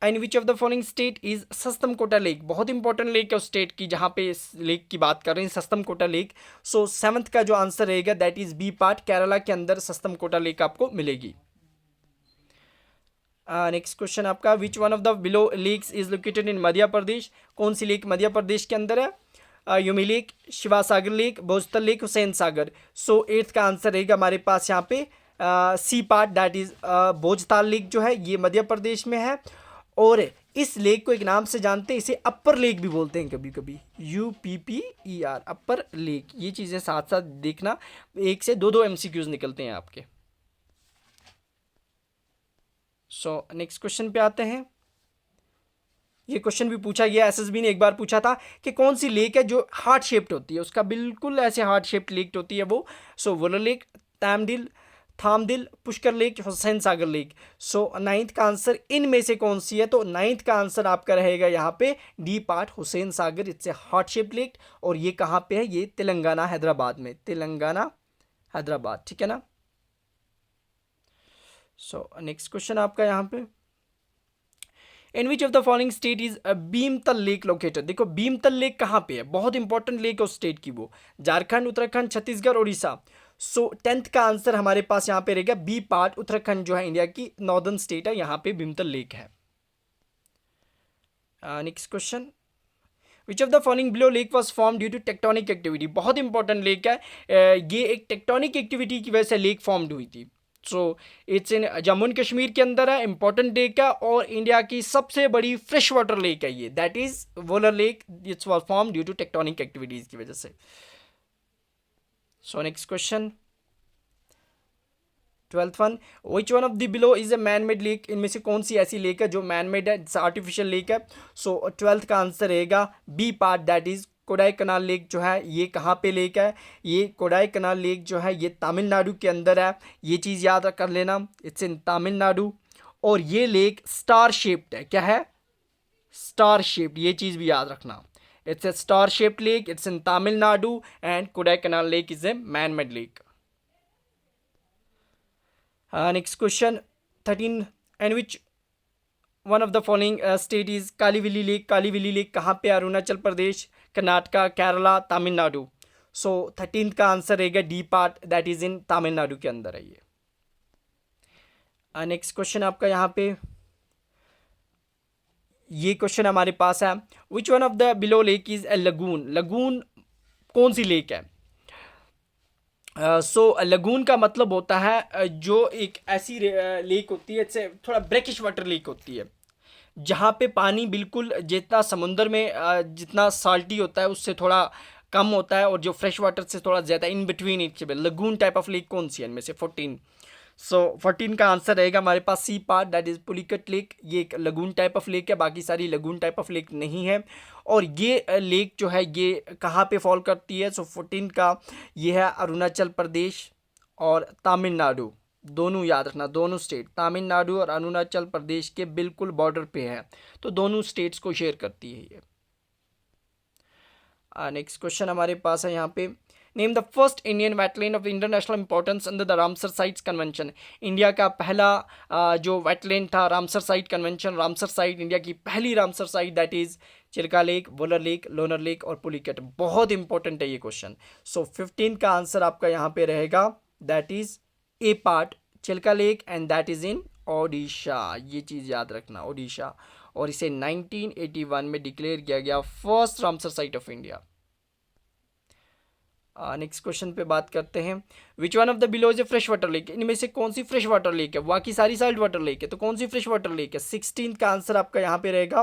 and which of the following state is Sasthamkotta lake, बहुत इंपॉर्टेंट लेक है उस स्टेट की जहाँ पे इस लेक की बात कर रहे हैं, Sasthamkotta lake. So seventh का जो आंसर रहेगा that is B part, Kerala के अंदर सस्तम कोटा लेक आपको मिलेगी। नेक्स्ट क्वेश्चन आपका, which one of the below lakes is located in Madhya Pradesh, कौन सी लेक मध्य प्रदेश के अंदर है? युमी lake, Shivasagar lake, Bhojtal lake, Hussain Sagar. So eighth का आंसर रहेगा हमारे पास यहाँ पे C part, that is Bhojtal lake जो है ये मध्य प्रदेश में है, और इस लेक को एक नाम से जानते हैं, इसे अपर लेक भी बोलते हैं कभी कभी, UPPER, अपर लेक। ये चीज़ें साथ साथ देखना, एक से दो MCQs निकलते हैं आपके। सो नेक्स्ट क्वेश्चन पे आते हैं, ये क्वेश्चन भी पूछा गया, SSB ने एक बार पूछा था कि कौन सी लेक है जो हार्ट शेप्ड होती है, उसका बिल्कुल ऐसे हार्ट शेप्ड लेक होती है वो। सो वुलर लेक, तामदिल, थामदिल, पुष्कर लेक, हुसैन सागर लेक। सो नाइन्थ का आंसर इनमें से कौन सी है? तो नाइन्थ का आंसर आपका रहेगा यहाँ पे D part, Hussain Sagar, it's a heart shape lake, और ये कहाँ पे है? ये तेलंगाना हैदराबाद में, तेलंगाना हैदराबाद, ठीक है ना। सो नेक्स्ट क्वेश्चन आपका यहाँ पे, in which of the following state is Bhimtal lake located, देखो भीमतल लेक कहाँ पे है, बहुत इंपॉर्टेंट लेक है उस स्टेट की, वो झारखंड, उत्तराखंड, छत्तीसगढ़, उड़ीसा। सो टेंथ का आंसर हमारे पास यहाँ पे रहेगा बी पार्ट, उत्तराखंड जो है इंडिया की नॉर्दर्न स्टेट है, यहाँ पे भीमतल लेक है। Next question, which of the following below lake was form due to tectonic activity, बहुत इंपॉर्टेंट लेक है, ये एक टेक्टोनिक एक्टिविटी की वजह से लेक फॉर्म्ड हुई थी। So it's in Jammu and Kashmir के अंदर है, इंपॉर्टेंट लेक है, और इंडिया की सबसे बड़ी फ्रेश वाटर लेक है ये, that is Wular lake, it's was form due to tectonic activities की वजह से। So next question, 12th one, which one of the below is a man made lake, इनमें से कौन सी ऐसी लेक है जो मैन मेड है, आर्टिफिशियल लेक है। सो 12th का आंसर रहेगा B part, that is Kodaikanal lake जो है ये कहाँ पे लेक है? ये कोडाई कनाल लेक जो है ये तमिलनाडु के अंदर है, ये चीज़ याद कर लेना, इट्स इन तमिलनाडु, और ये लेक स्टार शेप्ड है, क्या है? स्टार शेप्ड, ये चीज़ भी याद रखना, it's a star shaped lake, it's in Tamil Nadu, and Kodaikanal lake is a man made lake. Next question 13, and which one of the following state is Kaliveli lake, Kaliveli lake कहाँ पे? अरुणाचल प्रदेश, कर्नाटका, केरला, तमिलनाडु। सो 13th का आंसर रहेगा D part, that is इन तमिलनाडु के अंदर है ये। Next question आपका यहाँ पे, ये क्वेश्चन हमारे पास है, which one of the below lake is a lagoon, lagoon कौन सी लेक है? सो लगून का मतलब होता है जो एक ऐसी लेक होती है, इससे थोड़ा ब्रेकिश वाटर लेक होती है, जहाँ पे पानी बिल्कुल जितना समुंदर में जितना साल्टी होता है उससे थोड़ा कम होता है, और जो फ्रेश वाटर से थोड़ा ज़्यादा in between it lagoon type of lake कौन सी है इनमें से 14? सो 14 का आंसर रहेगा हमारे पास C part, that is Pulicat lake. ये एक लगून टाइप ऑफ लेक है, बाकी सारी लगून टाइप ऑफ लेक नहीं है। और ये लेक जो है ये कहाँ पे फॉल करती है? सो 14 का ये है अरुणाचल प्रदेश और तमिलनाडु, दोनों याद रखना, दोनों स्टेट तमिलनाडु और अरुणाचल प्रदेश के बिल्कुल बॉर्डर पे है, तो दोनों स्टेट्स को शेयर करती है ये। नेक्स्ट क्वेश्चन हमारे पास है यहाँ पे, name the first Indian wetland of international importance under the Ramsar sites convention. India का पहला जो वेटलैंड था Ramsar site convention, Ramsar site India की पहली Ramsar site, that is Chilka lake, Wular lake, Lonar lake और पुलिकट। बहुत इंपॉर्टेंट है ये क्वेश्चन। सो 15 का आंसर आपका यहाँ पे रहेगा, that is A part Chilika lake and that is in Odisha. ये चीज़ याद रखना, ओडिशा। और इसे 1981 में डिक्लेयर किया गया first Ramsar site of India. Next question पे बात करते हैं, विच one of the below is A fresh water lake. इनमें से कौन सी फ्रेश वाटर लेक है? बाकी सारी साल्ट वाटर लेक है, तो कौन सी फ्रेश वाटर लेक है? 16 का आंसर आपका यहाँ पे रहेगा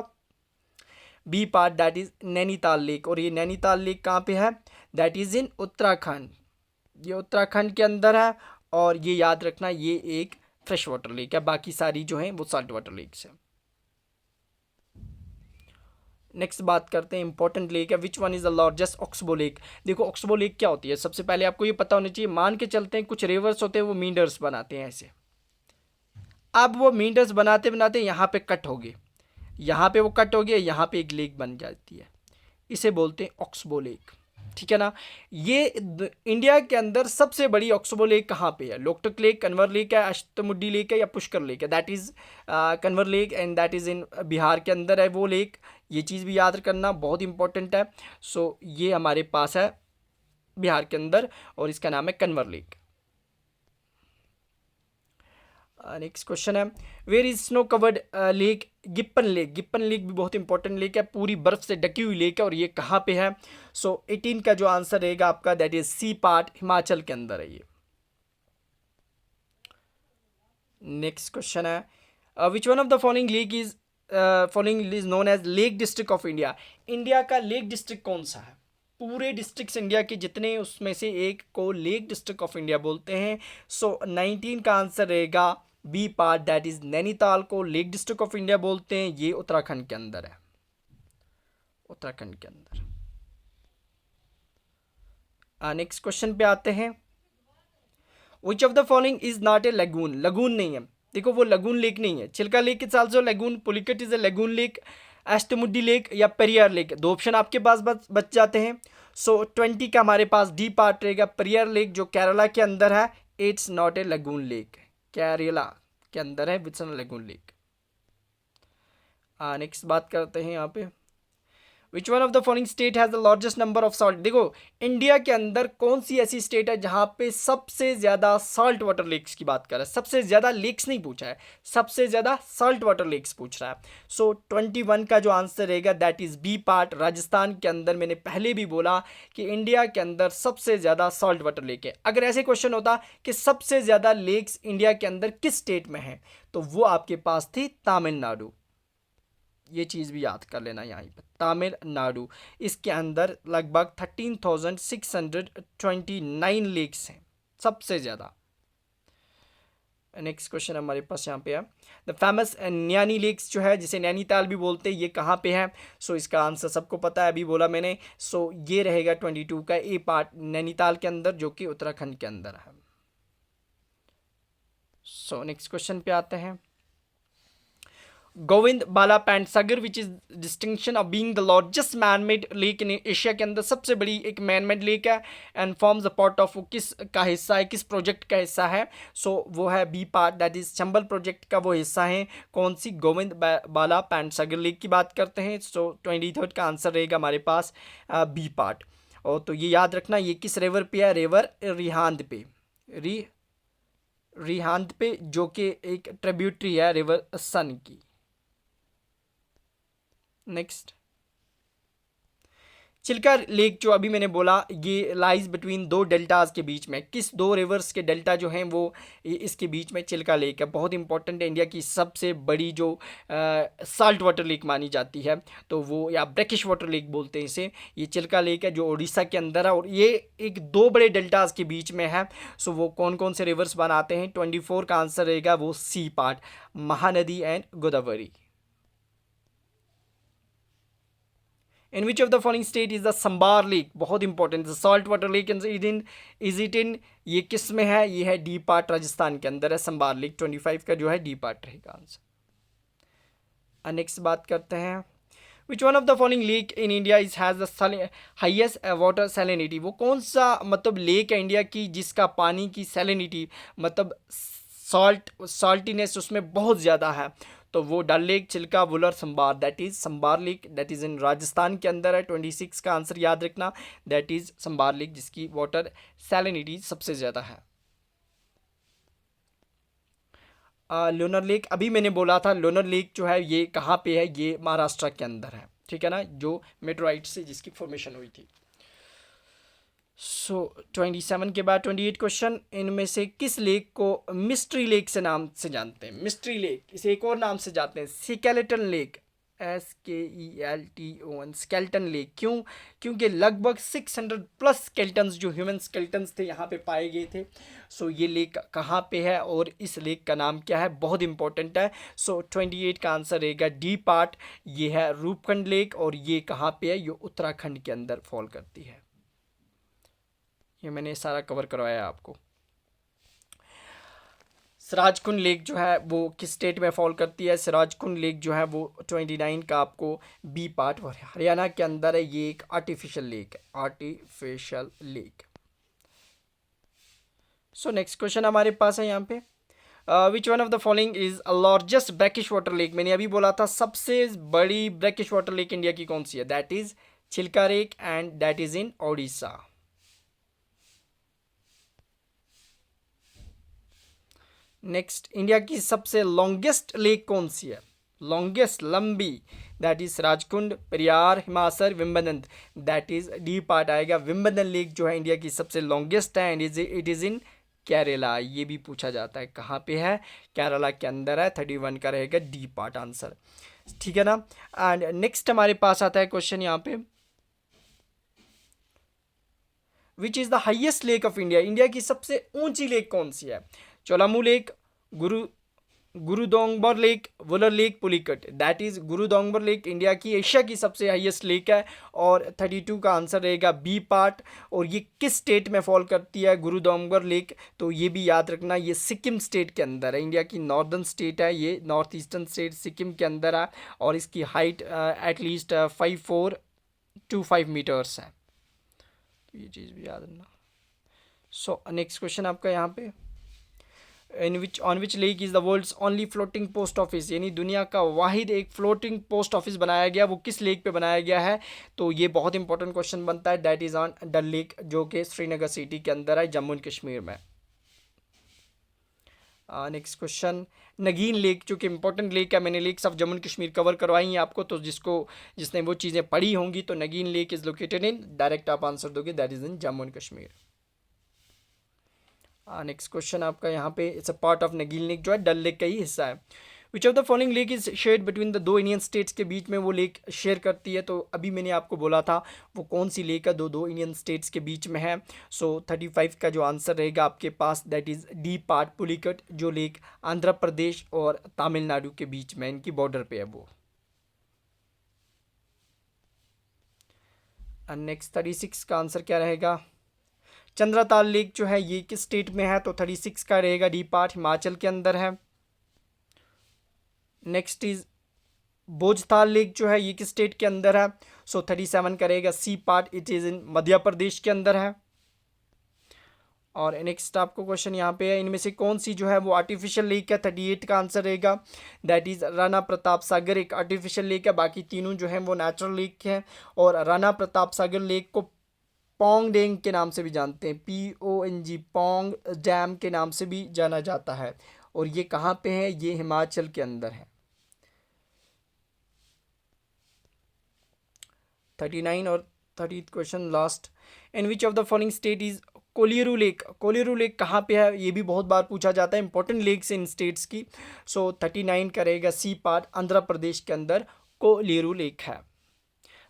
B part, that is Nainital lake. और ये नैनीताल लेक कहाँ पे है? दैट इज इन उत्तराखंड, ये उत्तराखंड के अंदर है। और ये याद रखना ये एक फ्रेश वाटर लेक है, बाकी सारी जो हैं वो साल्ट वाटर लेक्स हैं। नेक्स्ट बात करते हैं इंपॉर्टेंट लेक है, which one is the largest oxbow lake. देखो ऑक्सबो लेक क्या होती है, सबसे पहले आपको ये पता होना चाहिए। मान के चलते हैं कुछ रिवर्स होते हैं वो मींडर्स बनाते हैं ऐसे, अब वो मींडर्स बनाते बनाते यहाँ पे कट हो गए, यहाँ पे वो कट हो गया, यहाँ पे एक लेक बन जाती है, इसे बोलते हैं ऑक्सबो लेक। ठीक है ना। ये इंडिया के अंदर सबसे बड़ी ऑक्सबो लेक कहाँ पे है? लोकटक लेक, कन्वर लेक है, अष्टमुडी लेक है या पुष्कर लेक है? That is Kanwar lake and that is इन बिहार के अंदर है वो लेक। ये चीज़ भी याद करना बहुत इंपॉर्टेंट है। सो ये हमारे पास है बिहार के अंदर और इसका नाम है कन्वर लेक। नेक्स्ट क्वेश्चन है, where is snow covered lake Gippan lake. Gippan lake भी बहुत इंपॉर्टेंट लेक है, पूरी बर्फ से ढकी हुई लेक है, और ये कहाँ पे है? सो 18 का जो आंसर रहेगा आपका, that is C part, Himachal के अंदर है ये। नेक्स्ट क्वेश्चन है, which one of the following lake is following is known as lake district of India. India का लेक डिस्ट्रिक्ट कौन सा है? पूरे डिस्ट्रिक्ट्स इंडिया के जितने, उसमें से एक को लेक डिस्ट्रिक्ट ऑफ इंडिया बोलते हैं। सो 19 का आंसर रहेगा B part, that is Nainital को लेक डिस्ट्रिक्ट ऑफ इंडिया बोलते हैं। ये उत्तराखंड के अंदर है, उत्तराखंड के अंदर। नेक्स्ट क्वेश्चन पे आते हैं, which of the following is not a lagoon. Lagoon नहीं है, देखो वो लगून लेक नहीं है। Chilka lake is also lagoon, Pulicat is a lagoon lake, Ashtamudi lake या पेरियार लेक। दो ऑप्शन आपके पास बच जाते हैं। सो 20 का हमारे पास डी पार्ट रहेगा, पेरियार लेक जो केरला के अंदर है, it's not a lagoon lake, Kerala के अंदर है, it's not lagoon lake. Next बात करते हैं यहाँ पे, which one of the following state has the largest number of salt. देखो इंडिया के अंदर कौन सी ऐसी स्टेट है जहाँ पे सबसे ज़्यादा सॉल्ट वाटर लेक्स की बात कर रहा है? सबसे ज़्यादा लेक्स नहीं पूछा है, सबसे ज़्यादा सॉल्ट वाटर लेक्स पूछ रहा है। सो 21 का जो आंसर रहेगा, that is B part, Rajasthan के अंदर। मैंने पहले भी बोला कि इंडिया के अंदर सबसे ज़्यादा सॉल्ट वाटर लेक है। अगर ऐसे क्वेश्चन होता कि सबसे ज़्यादा लेक्स इंडिया के अंदर किस स्टेट में है, तो वो आपके पास थी तमिलनाडु। ये चीज़ भी याद कर लेना यहाँ पर, तमिलनाडु। इसके अंदर लगभग 13,629 लेक्स हैं, सबसे ज़्यादा। नेक्स्ट क्वेश्चन हमारे पास यहाँ पे है, द फेमस नैनी लेक्स जो है, जिसे नैनीताल भी बोलते हैं, ये कहाँ पे है? सो इसका आंसर सबको पता है, अभी बोला मैंने। सो ये रहेगा 22 का ए पार्ट, नैनीताल के अंदर, जो कि उत्तराखंड के अंदर है। सो नेक्स्ट क्वेश्चन पे आते हैं, Govind Ballabh Pant Sagar which is distinction of being the largest man made lake in Asia के अंदर सबसे बड़ी एक मैन मेड लेक है, and forms the part of, किस का हिस्सा है, किस प्रोजेक्ट का हिस्सा है? सो वो है B part, that is Chambal project का वो हिस्सा है। कौन सी? गोविंद बाला पैंटसागर लेक की बात करते हैं। सो 23 का आंसर रहेगा हमारे पास बी पार्ट। और तो ये याद रखना, ये किस रिवर पे है? रिवर रिहांद पे, रिहांद पे, जो कि एक ट्रिब्यूटरी है रिवर सन की। नेक्स्ट, चिल्का लेक जो अभी मैंने बोला ये लाइज बिटवीन दो डेल्टाज के बीच में, किस दो रिवर्स के डेल्टा जो हैं वो इसके बीच में चिल्का लेक है। बहुत इंपॉर्टेंट है, इंडिया की सबसे बड़ी जो साल्ट वाटर लेक मानी जाती है, तो वो या ब्रैकिश वाटर लेक बोलते हैं इसे। ये चिल्का लेक है जो उड़ीसा के अंदर है और ये एक दो बड़े डेल्टाज के बीच में है। सो वो कौन कौन से रिवर्स बनाते हैं, 24 का आंसर रहेगा वो C part, Mahanadi and Godavari. In which of the following state is the Sambar Lake? बहुत important, salt water lake is it in, ये किस में है, ये है डी पार्ट, राजस्थान के अंदर है संबार लेक। 25 का जो है डी पार्ट रहेगा आंसर। नेक्स्ट बात करते हैं, विच one of the following lake in India is has the highest water salinity? वो कौन सा मतलब लेक है इंडिया की जिसका पानी की सैलिनिटी मतलब सॉल्टीनेस उसमें बहुत ज़्यादा है? तो वो Dal lake, Chilka, Wular, Sambhar, that is Sambhar lake, that is in Rajasthan के अंदर है। 26 का आंसर याद रखना, दैट इज संबार लेक जिसकी वाटर सैलिनिटी सबसे ज़्यादा है। लोनर लेक अभी मैंने बोला था, लोनर लेक जो है ये कहाँ पे है, ये महाराष्ट्र के अंदर है, ठीक है ना, जो मेटेराइट से जिसकी फॉर्मेशन हुई थी। सो 27 के बाद 28 क्वेश्चन, इनमें से किस लेक को मिस्ट्री लेक से नाम से जानते हैं? मिस्ट्री लेक, इसे एक और नाम से जानते हैं skeleton lake, SKELTON, skeleton lake. क्यों? क्योंकि लगभग 600 प्लस स्केल्टन्स जो ह्यूमन स्केल्टन्स थे यहाँ पे पाए गए थे। सो ये लेक कहाँ पे है और इस लेक का नाम क्या है, बहुत इंपॉर्टेंट है। सो 28 का आंसर रहेगा डी पार्ट, ये है रूपकुंड लेक और ये कहाँ पे है, ये उत्तराखंड के अंदर फॉल करती है। ये मैंने सारा कवर करवाया आपको। सिराजकुंड लेक जो है वो किस स्टेट में फॉल करती है? सिराजकुंड लेक जो है वो 29 का आपको बी पार्ट हरियाणा के अंदर है। ये एक आर्टिफिशियल लेक है, आर्टिफिशियल लेक। सो नेक्स्ट क्वेश्चन हमारे पास है यहाँ पे, which one of the following is largest brackish water lake? मैंने अभी बोला था सबसे बड़ी ब्रैकिश वाटर लेक इंडिया की कौन सी है, that is Chilka lake and that is in Odisha. Next, India की सबसे लॉन्गेस्ट लेक कौन सी है, लॉन्गेस्ट लंबी, that is Rajkund, Periyar, Himasar, Vembanad, that is D part आएगा। विम्बनद लेक जो है इंडिया की सबसे लॉन्गेस्ट है and it is in Kerala. ये भी पूछा जाता है कहाँ पे है, केरला के अंदर है। 31 का रहेगा डी पार्ट आंसर, ठीक है ना। एंड नेक्स्ट हमारे पास आता है क्वेश्चन यहाँ पे, which is the highest lake of India? India की सबसे ऊंची लेक कौन सी है? Cholamu lake, Gurudongmar lake, Wular lake, Pulicat, that is Gurudongmar lake India की एशिया की सबसे हाईएस्ट लेक है और 32 का आंसर रहेगा बी पार्ट। और ये किस स्टेट में फॉल करती है गुरुदोंगबर लेक? तो ये भी याद रखना, ये सिक्किम स्टेट के अंदर है, इंडिया की नॉर्दर्न स्टेट है, ये नॉर्थ ईस्टर्न स्टेट सिक्किम के अंदर है और इसकी हाइट एटलीस्ट 5425 मीटर्स है, तो ये चीज़ भी याद रखना। सो नेक्स्ट क्वेश्चन आपका यहाँ पे, on which lake is the world's only floating post office? यानी दुनिया का वाहिद एक फ्लोटिंग पोस्ट ऑफिस बनाया गया, वो किस लेक पे बनाया गया है? तो ये बहुत इंपॉर्टेंट क्वेश्चन बनता है, that is on Dal lake जो कि श्रीनगर सिटी के अंदर है, जम्मू एंड कश्मीर में। नेक्स्ट क्वेश्चन, नगीन लेक जो कि इंपॉर्टेंट लेक है, मैंने lakes of Jammu and Kashmir cover करवाई हैं आपको, तो जिसने वो चीज़ें पढ़ी होंगी, तो Nagin lake is located in, direct आप आंसर दोगे, that is in Jammu and Kashmir. Next question आपका यहाँ पे, it's a part of Nagin lake जो है डल लेक का ही हिस्सा है। Which of the following lake is shared between the दो इंडियन स्टेट्स? के बीच में वो लेक शेयर करती है, तो अभी मैंने आपको बोला था वो कौन सी लेक है, दो इंडियन स्टेट्स के बीच में है। सो 35 का जो आंसर रहेगा आपके पास, that is D part, Pulicat, जो लेक आंध्र प्रदेश और तमिलनाडु के बीच में इनकी बॉर्डर पे है वो। नेक्स्ट 36 का आंसर क्या रहेगा? चंद्रताल लेक जो है ये किस स्टेट में है? तो 36 का रहेगा डी पार्ट, हिमाचल के अंदर है। नेक्स्ट इज भोजताल लेक जो है ये किस स्टेट के अंदर है? सो 37 का रहेगा C part, it is in Madhya Pradesh के अंदर है। और नेक्स्ट आपको क्वेश्चन यहाँ पे है, इनमें से कौन सी जो है वो आर्टिफिशियल लेक है? 38 का आंसर रहेगा, दैट इज़ राणा प्रताप सागर एक आर्टिफिशियल लेक है, बाकी तीनों जो है वो नेचुरल लेक है। और राणा प्रताप सागर लेक को पोंग डैम के नाम से भी जानते हैं, PONG, पोंग डैम के नाम से भी जाना जाता है। और ये कहाँ पे है? ये हिमाचल के अंदर है। 39 और 30th question last, in which of the following state is Kolleru lake, Kolleru lake कहाँ पे है, ये भी बहुत बार पूछा जाता है, इंपॉर्टेंट लेक्स इन स्टेट्स की। सो 39 करेगा सी पार्ट, आंध्र प्रदेश के अंदर कोलियरू लेक है।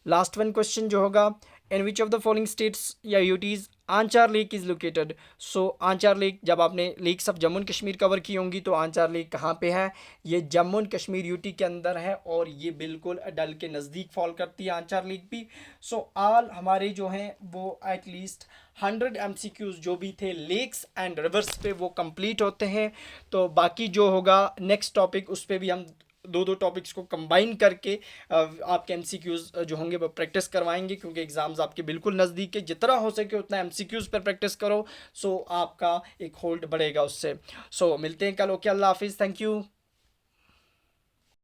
लास्ट वन क्वेश्चन जो होगा, in which of the following states या UTs Anchar lake is located. So Anchar lake, जब आपने lakes of Jammu and Kashmir cover की होंगी तो आंचार लेक कहाँ पे है, ये जम्मू एंड कश्मीर यूटी के अंदर है और ये बिल्कुल डल के नज़दीक फॉल करती है आंचार लेक भी। सो ऑल हमारे जो हैं वो एटलीस्ट 100 MCQs जो भी थे लेक्स एंड रिवर्स पे वो कंप्लीट होते हैं। तो बाकी जो होगा नेक्स्ट टॉपिक, उस पर भी हम दो दो टॉपिक्स को कंबाइन करके आपके एमसीक्यूज जो होंगे वो प्रैक्टिस करवाएंगे, क्योंकि एग्जाम्स आपके बिल्कुल नज़दीक है। जितना हो सके उतना एमसीक्यूज पर प्रैक्टिस करो, सो आपका एक होल्ड बढ़ेगा उससे। सो मिलते हैं कल। ओके, अल्लाह हाफिज़, थैंक यू।